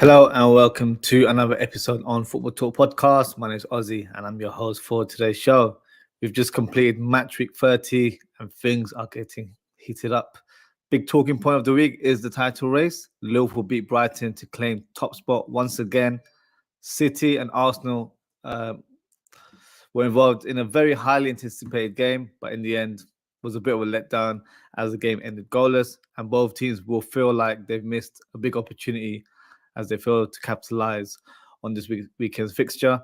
Hello and welcome to another episode on Football Talk Podcast. My name is Ozzy and I'm your host for today's show. We've just completed match week 30 and things are getting heated up. Big talking point of the week is the title race. Liverpool beat Brighton to claim top spot once again. City and Arsenal were involved in a very highly anticipated game, but in the end was a bit of a letdown as the game ended goalless, and both teams will feel like they've missed a big opportunity as they fail to capitalize on this weekend's fixture.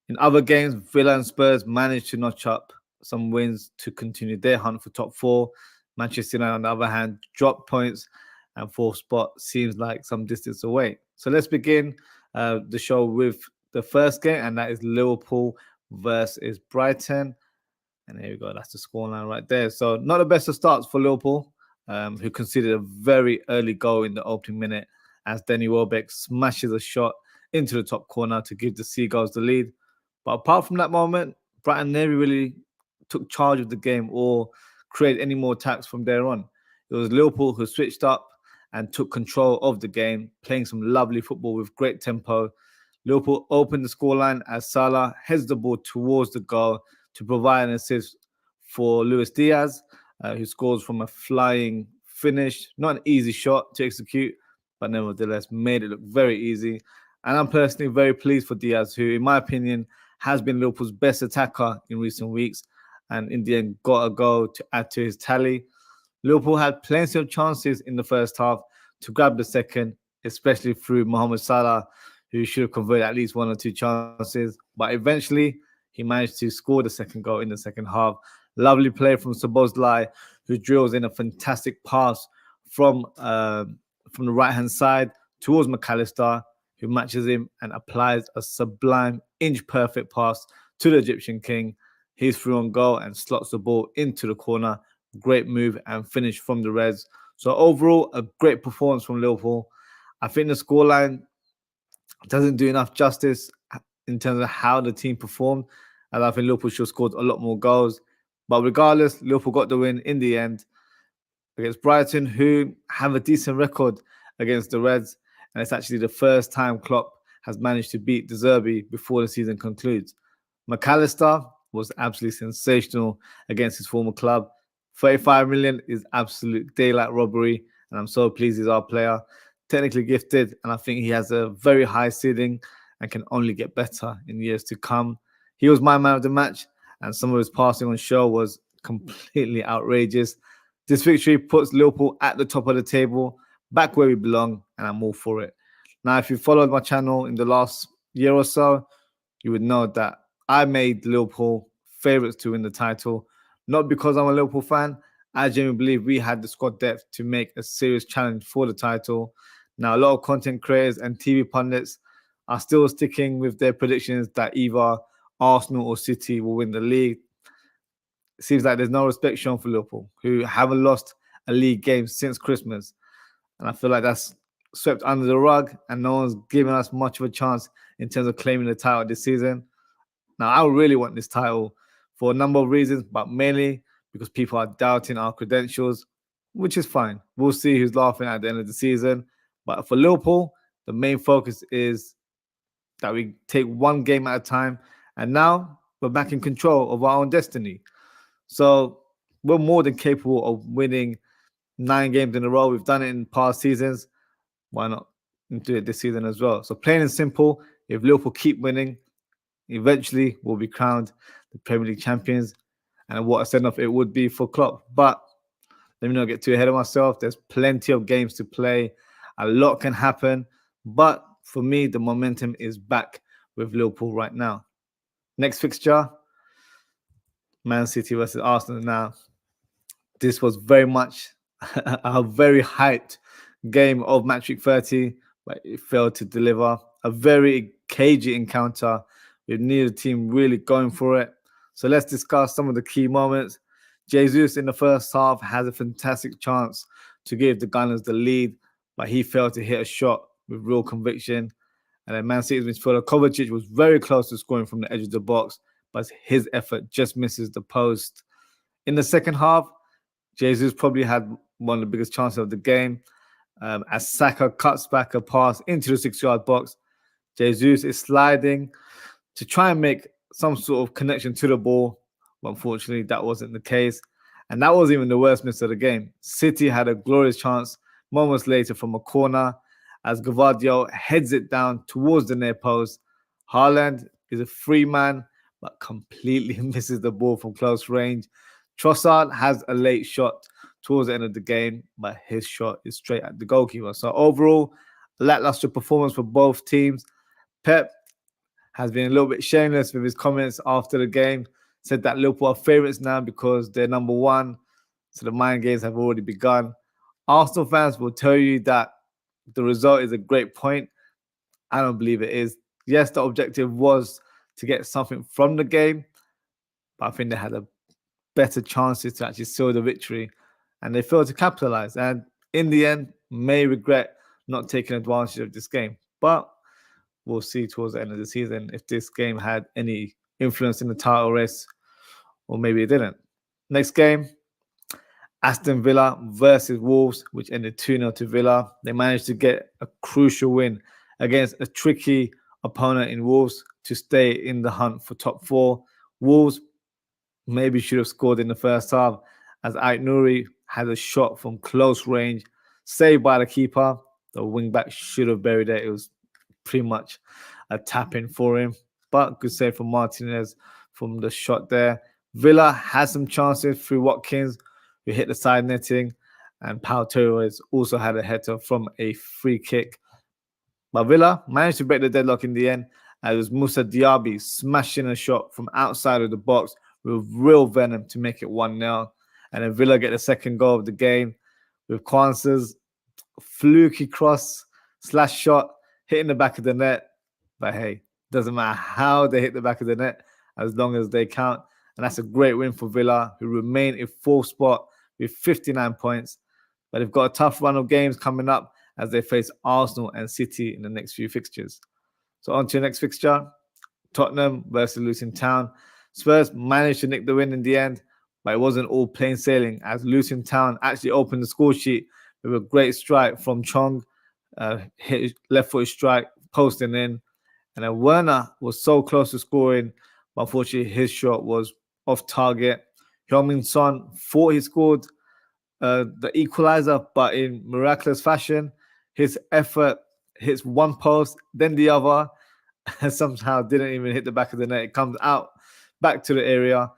In other games, Villa and Spurs managed to notch up some wins to continue their hunt for top four. Manchester United, on the other hand, dropped points and fourth spot seems like some distance away. So let's begin the show with the first game, and that is Liverpool versus Brighton. And here we go. That's the scoreline right there. So not the best of starts for Liverpool, who conceded a very early goal in the opening minute as Danny Welbeck smashes a shot into the top corner to give the Seagulls the lead. But apart from that moment, Brighton never really took charge of the game or created any more attacks from there on. It was Liverpool who switched up and took control of the game, playing some lovely football with great tempo. Liverpool opened the scoreline as Salah heads the ball towards the goal to provide an assist for Luis Diaz, who scores from a flying finish. Not an easy shot to execute, but nevertheless made it look very easy. And I'm personally very pleased for Diaz, who, in my opinion, has been Liverpool's best attacker in recent weeks, and in the end got a goal to add to his tally. Liverpool had plenty of chances in the first half to grab the second, especially through Mohamed Salah, who should have converted at least one or two chances. But eventually, he managed to score the second goal in the second half. Lovely play from OZZWRLD, who drills in a fantastic pass from the right-hand side towards McAllister, who matches him and applies a sublime inch-perfect pass to the Egyptian king. He's through on goal and slots the ball into the corner. Great move and finish from the Reds. So overall, a great performance from Liverpool. I think the scoreline doesn't do enough justice in terms of how the team performed, and I think Liverpool should have scored a lot more goals. But regardless, Liverpool got the win in the end against Brighton, who have a decent record against the Reds, and it's actually the first time Klopp has managed to beat De Zerbi before the season concludes. McAllister was absolutely sensational against his former club. 35 million is absolute daylight robbery, and I'm so pleased he's our player. Technically gifted, and I think he has a very high ceiling and can only get better in years to come. He was my man of the match, and some of his passing on show was completely outrageous. This victory puts Liverpool at the top of the table, back where we belong, and I'm all for it. Now, if you followed my channel in the last year or so, you would know that I made Liverpool favourites to win the title, not because I'm a Liverpool fan. I genuinely believe we had the squad depth to make a serious challenge for the title. Now, a lot of content creators and TV pundits are still sticking with their predictions that either Arsenal or City will win the league. It seems like there's no respect shown for Liverpool, who haven't lost a league game since Christmas. And I feel like that's swept under the rug, and no one's giving us much of a chance in terms of claiming the title this season. Now, I really want this title for a number of reasons, but mainly because people are doubting our credentials, which is fine. We'll see who's laughing at the end of the season. But for Liverpool, the main focus is that we take one game at a time, and now we're back in control of our own destiny. So we're more than capable of winning 9 games in a row. We've done it in past seasons. Why not do it this season as well? So plain and simple, if Liverpool keep winning, eventually we'll be crowned the Premier League champions. And what a send-off it would be for Klopp. But let me not get too ahead of myself. There's plenty of games to play. A lot can happen. But for me, the momentum is back with Liverpool right now. Next fixture, Man City versus Arsenal. Now, this was very much a very hyped game of match week 30, but it failed to deliver. A very cagey encounter with neither team really going for it. So let's discuss some of the key moments. Jesus in the first half has a fantastic chance to give the Gunners the lead, but he failed to hit a shot with real conviction. And then Man City's midfielder Kovacic was very close to scoring from the edge of the box, but his effort just misses the post. In the second half, Jesus probably had one of the biggest chances of the game. As Saka cuts back a pass into the 6-yard box, Jesus is sliding to try and make some sort of connection to the ball. But unfortunately, that wasn't the case. And that wasn't even the worst miss of the game. City had a glorious chance moments later from a corner as Gvardiol heads it down towards the near post. Haaland is a free man, but completely misses the ball from close range. Trossard has a late shot towards the end of the game, but his shot is straight at the goalkeeper. So overall, lackluster performance for both teams. Pep has been a little bit shameless with his comments after the game. Said that Liverpool are favourites now because they're number one. So the mind games have already begun. Arsenal fans will tell you that the result is a great point. I don't believe it is. Yes, the objective was to get something from the game, but I think they had a better chances to actually seal the victory, and they failed to capitalize. And in the end, may regret not taking advantage of this game. But we'll see towards the end of the season if this game had any influence in the title race, or maybe it didn't. Next game, Aston Villa versus Wolves, which ended 2-0 to Villa. They managed to get a crucial win against a tricky opponent in Wolves to stay in the hunt for top four. Wolves maybe should have scored in the first half as Aït-Nouri had a shot from close range, saved by the keeper. The wing-back should have buried it. It was pretty much a tap-in for him, but good save from Martinez from the shot there. Villa had some chances through Watkins, who hit the side netting, and Pau Torres also had a header from a free kick. But Villa managed to break the deadlock in the end, as it was Moussa Diaby smashing a shot from outside of the box with real venom to make it 1-0. And then Villa get the second goal of the game with Kwanzaa's fluky cross / shot hitting the back of the net. But hey, doesn't matter how they hit the back of the net as long as they count. And that's a great win for Villa, who remain in fourth spot with 59 points. But they've got a tough run of games coming up as they face Arsenal and City in the next few fixtures. So on to the next fixture, Tottenham versus Luton Town. Spurs managed to nick the win in the end, but it wasn't all plain sailing as Luton Town actually opened the score sheet with a great strike from Chong, hit left-footed strike, posting in. And then Werner was so close to scoring, but unfortunately his shot was off target. Heung-min Son thought he scored the equalizer, but in miraculous fashion, his effort hits one post, then the other, and somehow didn't even hit the back of the net. It comes out back to the area.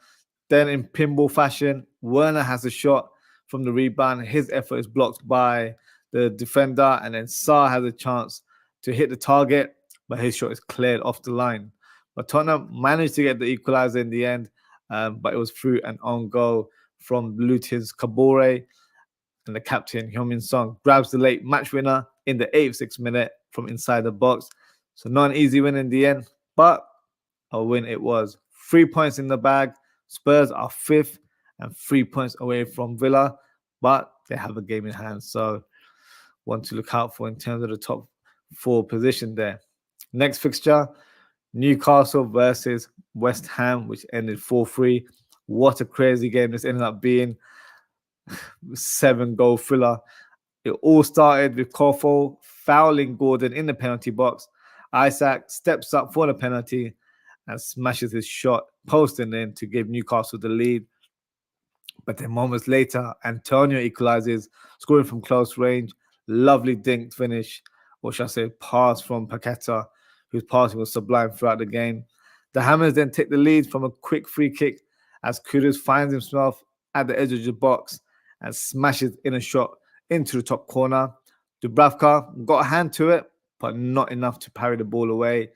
Then in pinball fashion, Werner has a shot from the rebound. His effort is blocked by the defender, and then Sarr has a chance to hit the target, but his shot is cleared off the line. But Tottenham managed to get the equalizer in the end, but it was through an own goal from Luton's Kabore, and the captain, Heung-min Son, grabs the late match winner in the 86th minute from inside the box. So not an easy win in the end, but a win it was. 3 points in the bag. Spurs are fifth and 3 points away from Villa, but they have a game in hand. So one to look out for in terms of the top four position there. Next fixture, Newcastle versus West Ham, which ended 4-3. What a crazy game this ended up being. 7-goal thriller. It all started with Kofo fouling Gordon in the penalty box. Isaac steps up for the penalty and smashes his shot, posting in to give Newcastle the lead. But then moments later, Antonio equalizes, scoring from close range. Lovely dink finish, or shall I say pass from Paqueta, whose passing was sublime throughout the game. The Hammers then take the lead from a quick free kick as Kudus finds himself at the edge of the box and smashes in a shot into the top corner. Dubravka got a hand to it, but not enough to parry the ball away.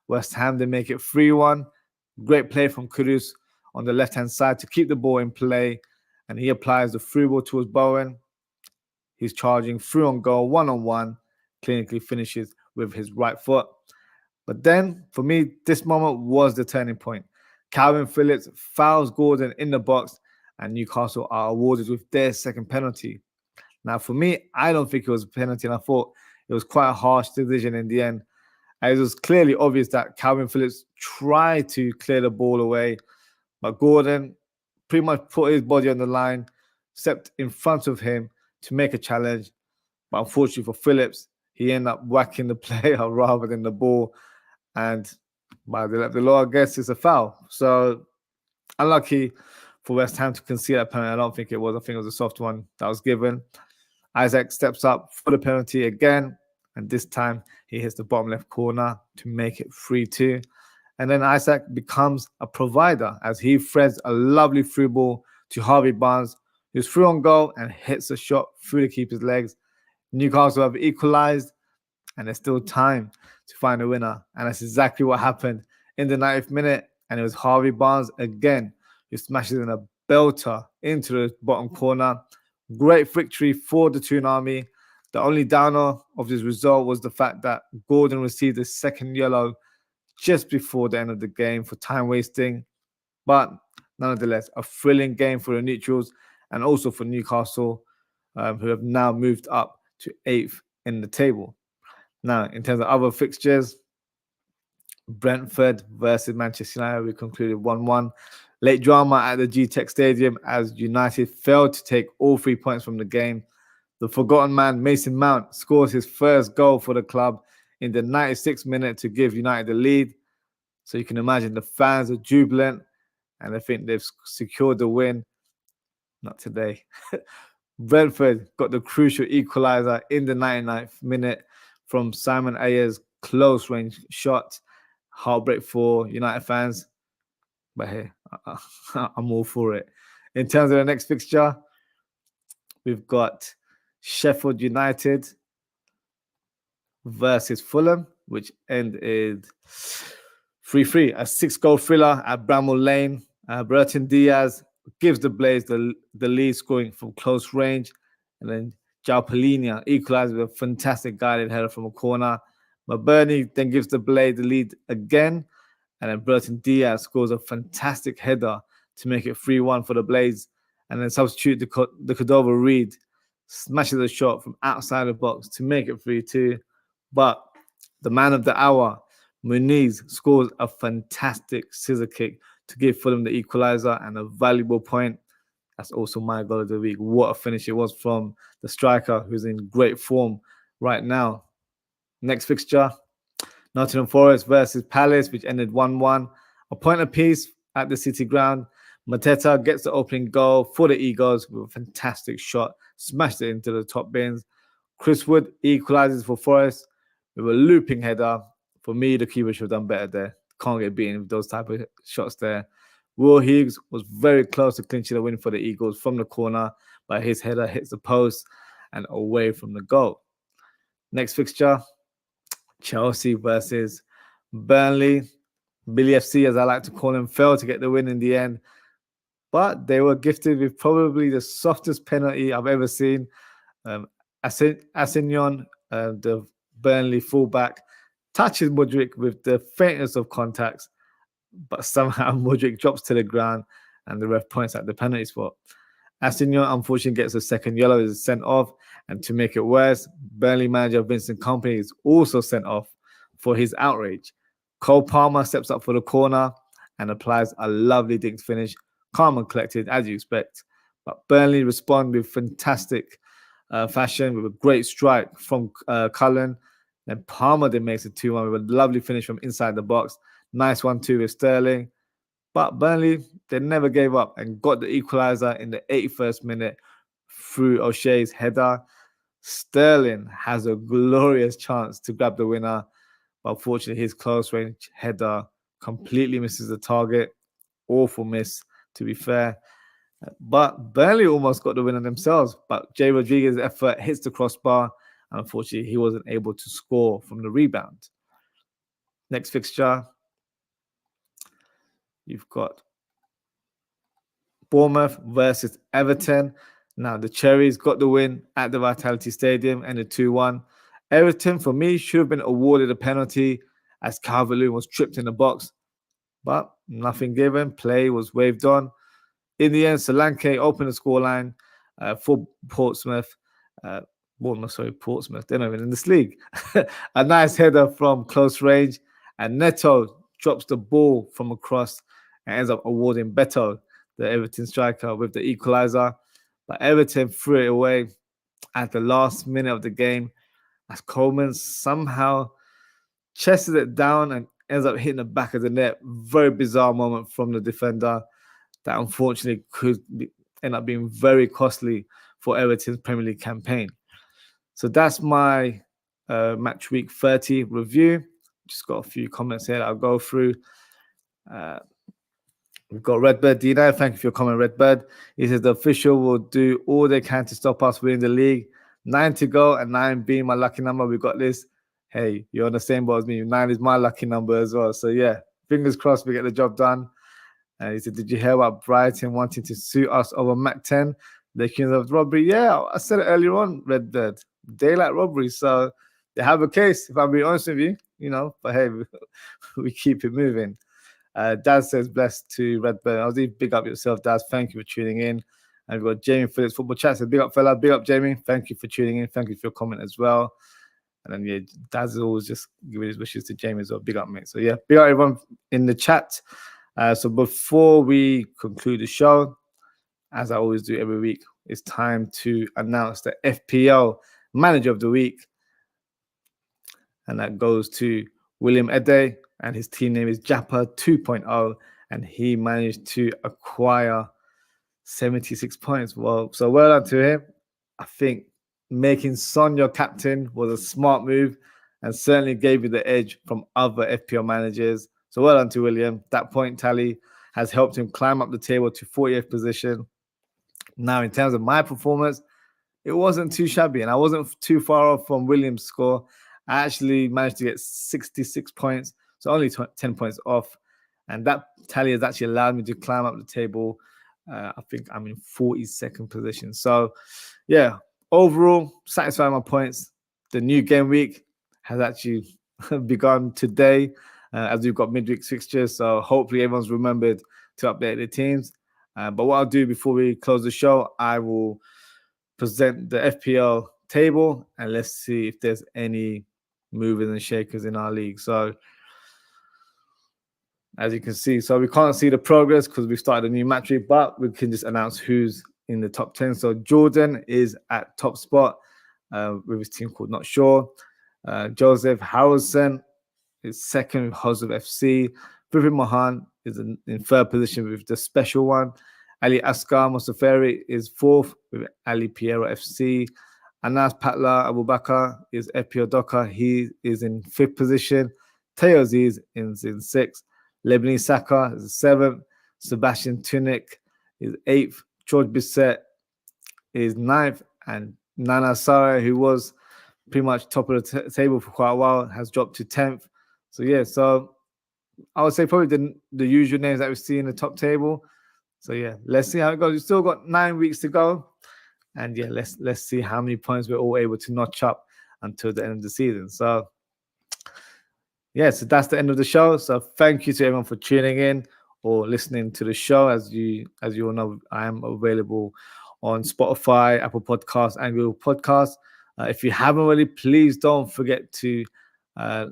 West Ham, they make it 3-1. Great play from Kudus on the left-hand side to keep the ball in play, and he applies the through ball towards Bowen. He's charging through on goal, one-on-one, clinically finishes with his right foot. But then, for me, this moment was the turning point. Calvin Phillips fouls Gordon in the box, and Newcastle are awarded with their second penalty. Now, for me, I don't think it was a penalty, and I thought it was quite a harsh decision in the end. It was clearly obvious that Calvin Phillips tried to clear the ball away, but Gordon pretty much put his body on the line, stepped in front of him to make a challenge. But unfortunately for Phillips, he ended up whacking the player rather than the ball. And by the law, I guess it's a foul. So unlucky for West Ham to concede that penalty. I don't think it was. I think it was a soft one that was given. Isaac steps up for the penalty again. And this time he hits the bottom left corner to make it 3-2. And then Isaac becomes a provider as he threads a lovely through ball to Harvey Barnes, who's through on goal and hits a shot through the keeper's legs. Newcastle have equalized, and there's still time to find a winner. And that's exactly what happened in the 90th minute. And it was Harvey Barnes again who smashes in a belter into the bottom corner. Great victory for the Toon Army. The only downer of this result was the fact that Gordon received a second yellow just before the end of the game for time wasting. But nonetheless, a thrilling game for the neutrals and also for Newcastle, who have now moved up to 8th in the table. Now, in terms of other fixtures, Brentford versus Manchester United, we concluded 1-1. Late drama at the G-Tech Stadium as United failed to take all 3 points from the game. The forgotten man, Mason Mount, scores his first goal for the club in the 96th minute to give United the lead. So you can imagine the fans are jubilant and I think they've secured the win. Not today. Brentford got the crucial equaliser in the 99th minute from Simon Ayer's close range shot. Heartbreak for United fans. But hey, I'm all for it. In terms of the next fixture, we've got Sheffield United versus Fulham, which ended 3-3. A 6-goal thriller at Bramall Lane. Burton Diaz gives the Blaze the lead, scoring from close range. And then João Palhinha equalizes with a fantastic guided header from a corner. McBurney then gives the Blaze the lead again. And then Burton Diaz scores a fantastic header to make it 3-1 for the Blaze. And then substitute the Cordova Reed smashes a shot from outside the box to make it 3-2. But the man of the hour, Muniz, scores a fantastic scissor kick to give Fulham the equaliser and a valuable point. That's also my goal of the week. What a finish it was from the striker, who's in great form right now. Next fixture, Nottingham Forest versus Palace, which ended 1-1. A point apiece at the City ground. Mateta gets the opening goal for the Eagles with a fantastic shot, smashed it into the top bins. Chris Wood equalises for Forest with a looping header. For me, the keeper should have done better there. Can't get beaten with those type of shots there. Will Hughes was very close to clinching the win for the Eagles from the corner, but his header hits the post and away from the goal. Next fixture, Chelsea versus Burnley. Billy FC, as I like to call him, failed to get the win in the end, but they were gifted with probably the softest penalty I've ever seen. Assignon, the Burnley fullback, touches Mudryk with the faintest of contacts, but somehow Mudryk drops to the ground and the ref points at the penalty spot. Assignon unfortunately gets a second yellow, is sent off, and to make it worse, Burnley manager Vincent Kompany is also sent off for his outrage. Cole Palmer steps up for the corner and applies a lovely dinked finish, calm and collected as you expect. But Burnley respond with fantastic fashion with a great strike from Cullen. Then Palmer then makes it 2-1 with a lovely finish from inside the box. Nice 1-2 with Sterling. But Burnley, they never gave up and got the equaliser in the 81st minute through O'Shea's header. Sterling has a glorious chance to grab the winner, but unfortunately his close range header completely misses the target. Awful miss, to be fair. But Burnley almost got the winner themselves, but Jay Rodriguez's effort hits the crossbar, and unfortunately he wasn't able to score from the rebound. Next fixture, you've got Bournemouth versus Everton. Now, the Cherries got the win at the Vitality Stadium, ended 2-1. Everton, for me, should have been awarded a penalty as Calvert-Lewin was tripped in the box, but nothing given. Play was waved on. In the end, Solanke opened the scoreline for Portsmouth. Portsmouth. They're not even in this league. A nice header from close range, and Neto drops the ball from across and ends up awarding Beto, the Everton striker, with the equaliser. But Everton threw it away. at the last minute of the game as Coleman somehow chested it down and ends up hitting the back of the net. Very bizarre moment from the defender that unfortunately could end up being very costly for Everton's Premier League campaign. So that's my match week 30 review. Just got a few comments here that I'll go through. We've got Redbird Dino. Thank you for your comment, Redbird. He says the official will do all they can to stop us winning the league. 9 to go and 9 being my lucky number. We got this. Hey, you're on the same boat as me. 9 is my lucky number as well. So yeah, fingers crossed we get the job done. He said, did you hear about Brighton wanting to sue us over Mac 10? The accused of robbery. Yeah, I said it earlier on, Redbird. Daylight robbery. So they have a case, if I'm being honest with you, you know, but hey, we keep it moving. Daz says, blessed to Redbird. I was even big up yourself, Daz. Thank you for tuning in. And we've got Jamie Phillips, Football Chat. Says, big up, fella. Big up, Jamie. Thank you for tuning in. Thank you for your comment as well. And then, yeah, Daz is always just giving his wishes to Jamie as well. Big up, mate. So, yeah, big up everyone in the chat. So, before we conclude the show, as I always do every week, it's time to announce the FPL Manager of the Week. And that goes to William Ede. And his team name is Jappa 2.0, and he managed to acquire 76 points. Well done to him. I think making Son your captain was a smart move and certainly gave you the edge from other FPL managers. So well done to William. That point tally has helped him climb up the table to 40th position. Now, in terms of my performance, it wasn't too shabby, and I wasn't too far off from William's score. I actually managed to get 66 points. So only 10 points off. And that tally has actually allowed me to climb up the table. I think I'm in 42nd position. So, yeah, overall, satisfied my points. The new game week has actually begun today as we've got midweek fixtures. So hopefully everyone's remembered to update their teams. But what I'll do before we close the show, I will present the FPL table and let's see if there's any movers and shakers in our league. So, as you can see, so we can't see the progress because we've started a new match week, but we can just announce who's in the top 10. So Jordan is at top spot with his team called Not Sure. Joseph Harrelson is second with Hosov FC. Vipin Mohan is in third position with the special one. Ali Askar Mostaferi is fourth with Ali Piero FC. Anas Patla Abubakar is FPL Docker. He is in fifth position. Teo Aziz is in sixth. Lebanese Saka is seventh. Sebastian Tunic is eighth. George Bissett is ninth. And Nana Sara, who was pretty much top of the table for quite a while, has dropped to 10th. So, yeah, so I would say probably the usual names that we see in the top table. So, yeah, let's see how it goes. We've still got 9 weeks to go. And, yeah, let's see how many points we're all able to notch up until the end of the season. So, yeah, so that's the end of the show. So thank you to everyone for tuning in or listening to the show. As you all know, I am available on Spotify, Apple Podcasts, and Google Podcasts. If you haven't already, please don't forget to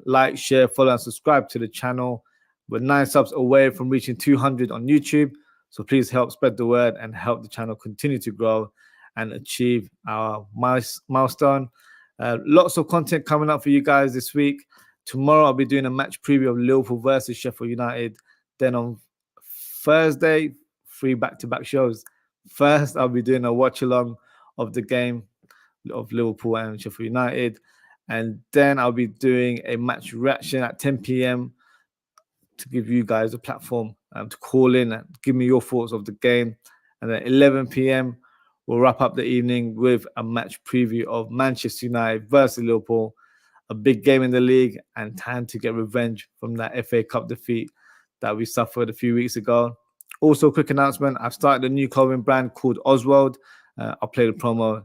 like, share, follow, and subscribe to the channel. We're 9 subs away from reaching 200 on YouTube. So please help spread the word and help the channel continue to grow and achieve our milestone. Lots of content coming up for you guys this week. Tomorrow, I'll be doing a match preview of Liverpool versus Sheffield United. Then on Thursday, 3 back-to-back shows. First, I'll be doing a watch-along of the game of Liverpool and Sheffield United. And then I'll be doing a match reaction at 10 p.m. to give you guys a platform to call in and give me your thoughts of the game. And then 11 p.m., we'll wrap up the evening with a match preview of Manchester United versus Liverpool. A big game in the league and time to get revenge from that FA Cup defeat that we suffered a few weeks ago. Also, quick announcement, I've started a new clothing brand called OZWRLD. I'll play the promo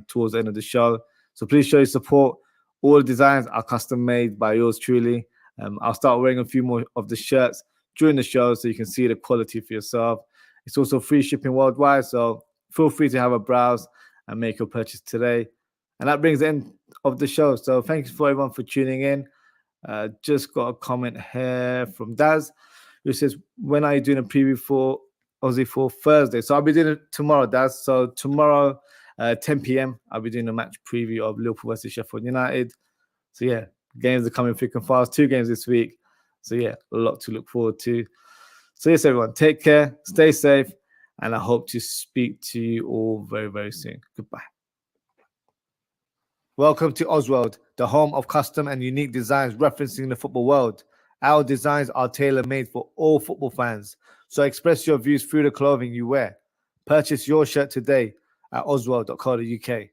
towards the end of the show. So please show your support. All the designs are custom made by yours truly. I'll start wearing a few more of the shirts during the show so you can see the quality for yourself. It's also free shipping worldwide, so feel free to have a browse and make your purchase today. And that brings the end of the show. So thanks for everyone for tuning in. Just got a comment here from Daz, who says, when are you doing a preview for Aussie for Thursday? So I'll be doing it tomorrow, Daz. So tomorrow 10 p.m. I'll be doing a match preview of Liverpool versus Sheffield United. So yeah, games are coming thick and fast. 2 games this week. So yeah, a lot to look forward to. So yes, everyone, take care, stay safe, and I hope to speak to you all very, very soon. Goodbye. Welcome to OZWRLD, the home of custom and unique designs referencing the football world. Our designs are tailor-made for all football fans, so express your views through the clothing you wear. Purchase your shirt today at OZWRLD.co.uk.